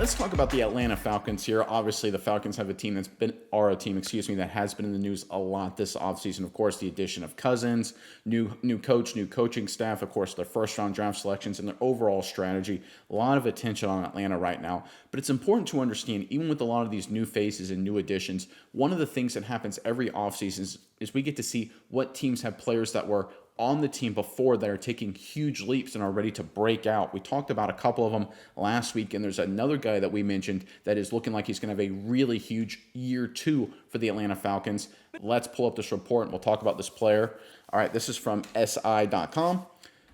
let's talk about the Atlanta Falcons here. Obviously, the Falcons have a team that has been in the news a lot this offseason. Of course, the addition of Cousins, new coach, new coaching staff, of course, their first-round draft selections, and their overall strategy. A lot of attention on Atlanta right now. But it's important to understand, even with a lot of these new faces and new additions, one of the things that happens every offseason is we get to see what teams have players that were on the team before that are taking huge leaps and are ready to break out. We talked about a couple of them last week, and there's another guy that we mentioned that is looking like he's going to have a really huge year two for the Atlanta Falcons. Let's pull up this report and we'll talk about this player. All right, this is from SI.com.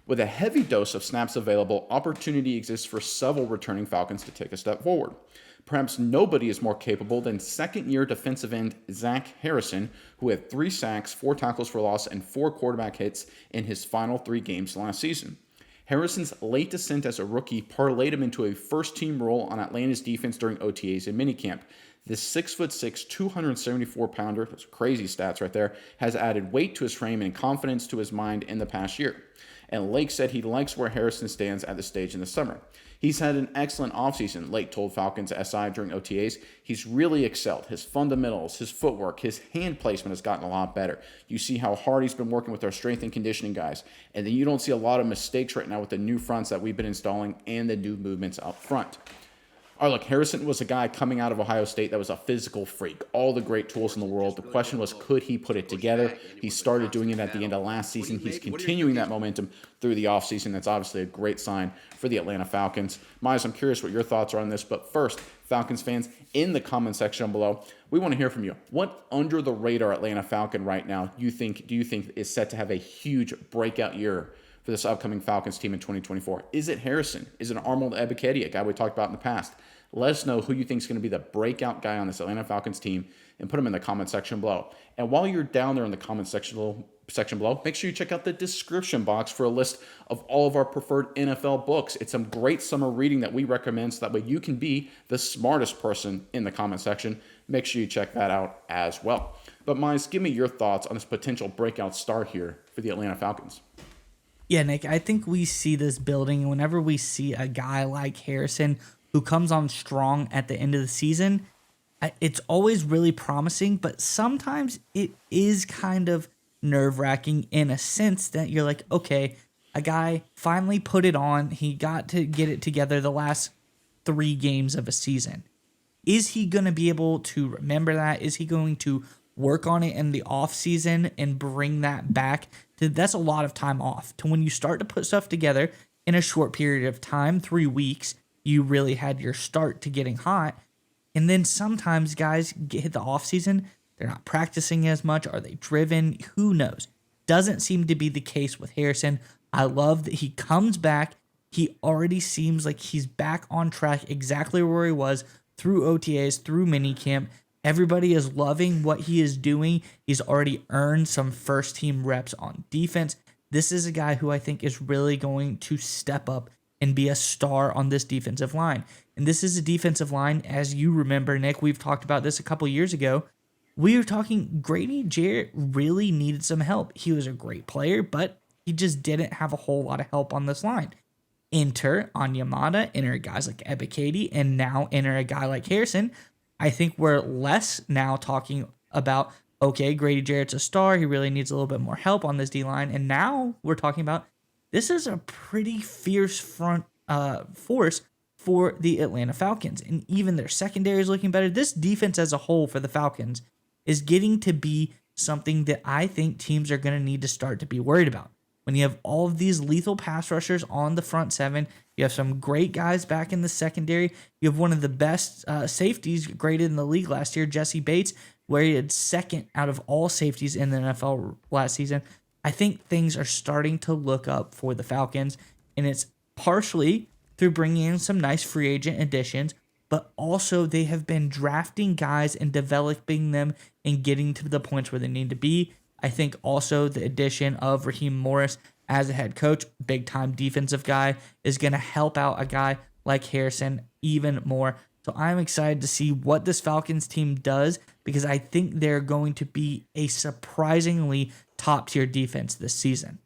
With a heavy dose of snaps available, opportunity exists for several returning Falcons to take a step forward. Perhaps nobody is more capable than second-year defensive end Zach Harrison, who had 3 sacks, 4 tackles for loss, and 4 quarterback hits in his final 3 games last season. Harrison's late descent as a rookie parlayed him into a first-team role on Atlanta's defense during OTAs and minicamp. This 6'6", 274-pounder, those crazy stats right there, has added weight to his frame and confidence to his mind in the past year. And Lake said he likes where Harrison stands at this stage in the summer. He's had an excellent offseason, Lake told Falcons SI during OTAs. He's really excelled. His fundamentals, his footwork, his hand placement has gotten a lot better. You see how hard he's been working with our strength and conditioning guys. And then you don't see a lot of mistakes right now with the new fronts that we've been installing and the new movements up front. All right, look, Harrison was a guy coming out of Ohio State that was a physical freak. All the great tools in the world. The question was, could he put it together? He started doing it at the end of last season. He's continuing that momentum through the offseason. That's obviously a great sign for the Atlanta Falcons. Myles, I'm curious what your thoughts are on this. But first, Falcons fans, in the comment section below, we want to hear from you. What under-the-radar Atlanta Falcon right now do you think is set to have a huge breakout year for this upcoming Falcons team in 2024? Is it Harrison? Is it Arnold Ebiketie, a guy we talked about in the past? Let us know who you think is going to be the breakout guy on this Atlanta Falcons team and put them in the comment section below. And while you're down there in the comment section below, make sure you check out the description box for a list of all of our preferred NFL books. It's some great summer reading that we recommend so that way you can be the smartest person in the comment section. Make sure you check that out as well. But Miles, give me your thoughts on this potential breakout star here for the Atlanta Falcons. Yeah, Nick, I think we see this building whenever we see a guy like Harrison who comes on strong at the end of the season. It's always really promising, but sometimes it is kind of nerve-wracking in a sense that you're like, okay, a guy finally put it on. He got to get it together the last 3 games of a season. Is he going to be able to remember that? Is he going to work on it in the offseason and bring that back? That's a lot of time off. To when you start to put stuff together in a short period of time, 3 weeks, you really had your start to getting hot. And then sometimes guys hit the offseason, they're not practicing as much. Are they driven? Who knows? Doesn't seem to be the case with Harrison. I love that he comes back. He already seems like he's back on track exactly where he was through OTAs, through minicamp. Everybody is loving what he is doing. He's already earned some first-team reps on defense. This is a guy who I think is really going to step up and be a star on this defensive line. And this is a defensive line, as you remember, Nick, we've talked about this a couple years ago. We were talking Grady Jarrett really needed some help. He was a great player, but he just didn't have a whole lot of help on this line. Enter Onyemata, enter guys like Ebiketie, and now enter a guy like Harrison. I think we're less now talking about, okay, Grady Jarrett's a star. He really needs a little bit more help on this D-line. And now we're talking about this is a pretty fierce front force for the Atlanta Falcons. And even their secondary is looking better. This defense as a whole for the Falcons is getting to be something that I think teams are going to need to start to be worried about. When you have all of these lethal pass rushers on the front 7, you have some great guys back in the secondary. You have one of the best safeties graded in the league last year, Jesse Bates, where he had second out of all safeties in the NFL last season. I think things are starting to look up for the Falcons, and it's partially through bringing in some nice free agent additions, but also they have been drafting guys and developing them and getting to the points where they need to be. I think also the addition of Raheem Morris as a head coach, big-time defensive guy, is going to help out a guy like Harrison even more. So I'm excited to see what this Falcons team does because I think they're going to be a surprisingly top-tier defense this season.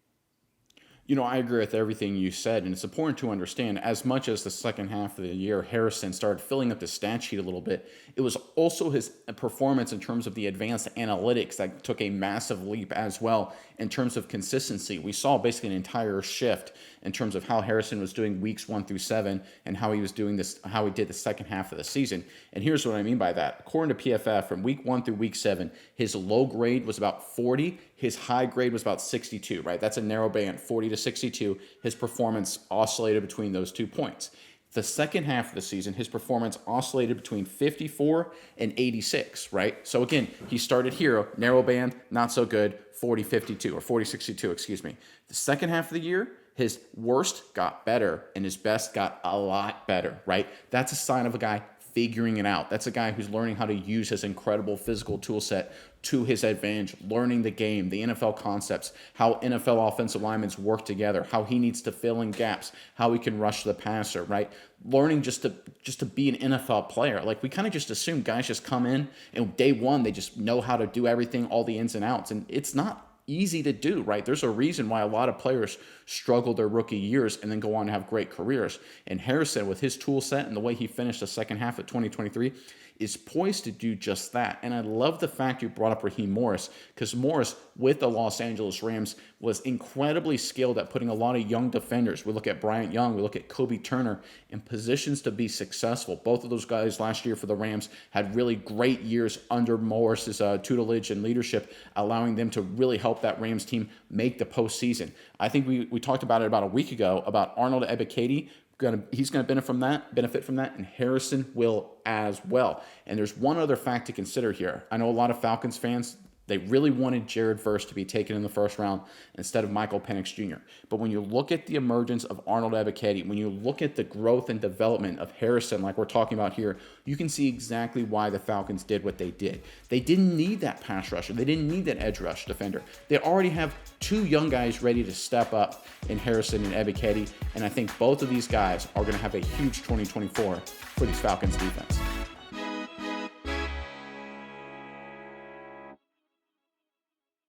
I agree with everything you said, and it's important to understand as much as the second half of the year, Harrison started filling up the stat sheet a little bit. It was also his performance in terms of the advanced analytics that took a massive leap as well in terms of consistency. We saw basically an entire shift in terms of how Harrison was doing weeks 1 through 7 and how he was doing this, how he did the second half of the season. And here's what I mean by that. According to PFF, from week 1 through week 7, his low grade was about 40. His high grade was about 62, right? That's a narrow band, 40 to 62. His performance oscillated between those 2 points. The second half of the season, his performance oscillated between 54 and 86, right? So again, he started here, narrow band, not so good, 40-52 or 40-62, excuse me. The second half of the year, his worst got better and his best got a lot better, right? That's a sign of a guy figuring it out. That's a guy who's learning how to use his incredible physical tool set to his advantage, learning the game, the NFL concepts, how NFL offensive linemen work together, how he needs to fill in gaps, how he can rush the passer, right? Learning just to be an NFL player. Like, we kind of just assume guys just come in and day one they just know how to do everything, all the ins and outs, and it's not easy to do, right? There's a reason why a lot of players struggle their rookie years and then go on to have great careers. And Harrison, with his tool set and the way he finished the second half of 2023, is poised to do just that. And I love the fact you brought up Raheem Morris, because Morris, with the Los Angeles Rams, was incredibly skilled at putting a lot of young defenders. We look at Bryant Young, we look at Kobe Turner, in positions to be successful. Both of those guys last year for the Rams had really great years under Morris's tutelage and leadership, allowing them to really help that Rams team make the postseason. I think we talked about it about a week ago about Arnold Ebiketie. He's going to benefit from that, and Harrison will as well. And there's one other fact to consider here. I know a lot of Falcons fans, they really wanted Jared Verse to be taken in the first round instead of Michael Penix Jr. But when you look at the emergence of Arnold Ebiketie, when you look at the growth and development of Harrison, like we're talking about here, you can see exactly why the Falcons did what they did. They didn't need that pass rusher. They didn't need that edge rush defender. They already have 2 young guys ready to step up in Harrison and Ebiketie, and I think both of these guys are going to have a huge 2024 for these Falcons defense.